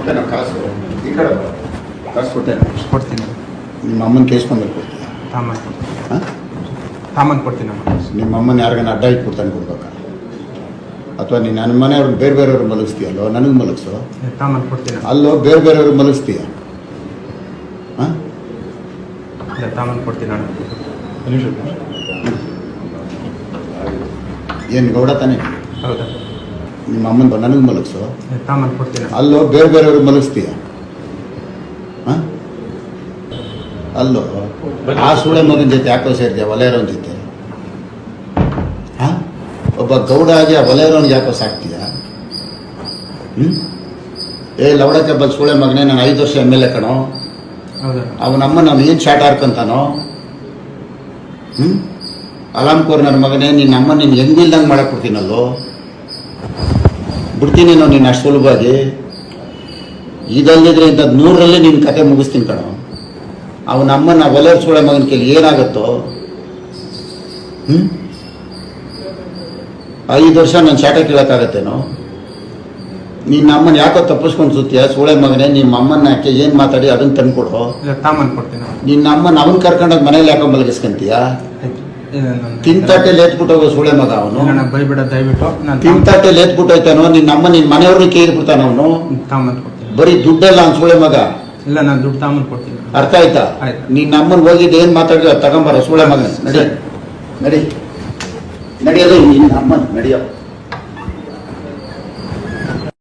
ಕೊಡ್ತೇನೆ ಕಾಸು ಈ ಕಡೆ ಬಾ. ಕಾಸು ಕೊಡ್ತೀನಿ. ನಿಮ್ಮ ಅಮ್ಮನ ಕೇಸ್ಕೊಂಡ್ಮೇಲೆ ಕೊಡ್ತೀಯ? ತಾಮನ್ ಕೊಡ್ತೀನಿ. ನಿಮ್ಮ ಅಮ್ಮನ ಯಾರಿಗಾನ ಅಡ್ಡ ಇಟ್ಬಿಡ್ತಾನೆ ಕೊಡ್ಬೇಕಾ? ಅಥವಾ ನೀನು ನನ್ನ ಮನೆಯವ್ರಿಗೆ ಬೇರೆ ಬೇರೆಯವ್ರು ಮಲಗಿಸ್ತೀಯಲ್ಲೋ, ನನಗೆ ಮಲಗಿಸೋ. ತಾಮನ್ ಕೊಡ್ತೀನಿ. ಅಲ್ಲೋ ಬೇರೆ ಬೇರೆಯವ್ರಿಗೆ ಮಲಗಿಸ್ತೀಯ? ಹಾಂ, ತಾಮನ್ ಕೊಡ್ತೀನಿ. ಏನು ಗೌಡ ತಾನೆ? ಹೌದಾ? ನಿಮ್ಮ ಅಮ್ಮನ ನನಗೆ ಮಲಗಿಸೋ. ತಾಮನ್ ಕೊಡ್ತೀನಿ. ಅಲ್ಲೋ ಬೇರೆ ಬೇರೆಯವ್ರಿಗೆ ಮಲಗಿಸ್ತೀಯ? ಹಾಂ, ಅಲ್ಲೋ ಆ ಸೂಳೆ ಮಗನ ಜೊತೆ ಯಾಕೋ ಸೇರ್ತೀಯ? ಒಲೆಯರೋನ ಜೊತೆ. ಹಾಂ, ಒಬ್ಬ ಗೌಡ ಆಗಿ ಆ ಒಲೆಯರೋನಿಗೆ ಯಾಕೋ ಸಾಕ್ತೀಯ? ಲವಡಕ್ಕೆ ಬಲ್ ಸೂಳೆ ಮಗನೇ, ನಾನು 5 ವರ್ಷ MLA ಕಣೋ. ಅವನಮ್ಮ ನಾವು ಏನು ಶಾಟ್ ಹಾರ್ಕೊಂತಾನೋ. ಅಲಾಮ್ಕೋರ್ ನನ್ನ ಮಗನೇ, ನಿನ್ನ ಅಮ್ಮ ನೀನು ಹೆಂಗಿಲ್ದಂಗೆ ಮಾಡಕ್ಕೆ ಕೊಡ್ತೀನಲ್ಲೋ. ಬಿಡ್ತೀನಿ ನಾವು ನೀನು ಅಷ್ಟು ಸುಲಭವಾಗಿ. ಇದಲ್ಲಿದ್ರೆ ಇಂಥದ್ದು 100ರಲ್ಲಿ ನಿನ್ನ ಕತೆ ಮುಗಿಸ್ತೀನಿ ಕಣೋ. ಅವನಮ್ಮನ ಒಲೆಯರ್ ಸೂಳೆ ಮಗನ ಕೈಲಿ ಏನಾಗುತ್ತೋ. 5 ವರ್ಷ ನಾನು ಶಾಟ ಕೇಳೋಕ್ಕಾಗತ್ತೇನೋ? ನಿನ್ನ ಅಮ್ಮನ ಯಾಕೋ ತಪ್ಪಿಸ್ಕೊಂಡು ಸುತ್ತೀಯ ಸೂಳೆ ಮಗನೇ? ನಿಮ್ಮ ಅಮ್ಮನ ಯಾಕೆ ಏನು ಮಾತಾಡಿ ಅದನ್ನು ತಂದ್ಕೊಡು. ನಿನ್ನ ಅಮ್ಮನ ಅವನ್ ಕರ್ಕೊಂಡೋಗಿ ಮನೇಲಿ ಯಾಕೋ ಮಲಗಿಸ್ಕೊಂತೀಯ? ತಿಂತಾಟೆಲ್ಲಿ ಎತ್ಬಿಟ್ಟು ಹೋಗೋ ಸೂಳೆ ಮಗ ಅವನು. ತಿಂತಾಟೆಲ್ಲಿ ಎತ್ಬಿಟ್ಟು ಹೋಯ್ತಾನೋ ನಿನ್ನ ಅಮ್ಮ. ನಿನ್ನ ಮನೆಯವ್ರನ್ನ ಕೇಳ್ಬಿಡ್ತಾನ ಅವನು. ಬರೀ ದುಡ್ಡಲ್ಲ ಅವ್ನು ಸೂಳೆ ಮಗ. ಇಲ್ಲ, ನಾನು ದುಡ್ಡು ತಾಮನ್ ಕೊಡ್ತೀನಿ. ಅರ್ಥ ಆಯ್ತಾ? ನಿನ್ನ ಅಮ್ಮನ ಹೋಗಿದ್ದು ಏನು ಮಾತಾಡಿದ ತಗೊಂಬಾರ ಸೂಳೆ ಮಗ. ನಡಿ ನಡಿ ನಡಿಯೋದು ನಿನ್ನ ಅಮ್ಮನ ನಡಿಯೋ.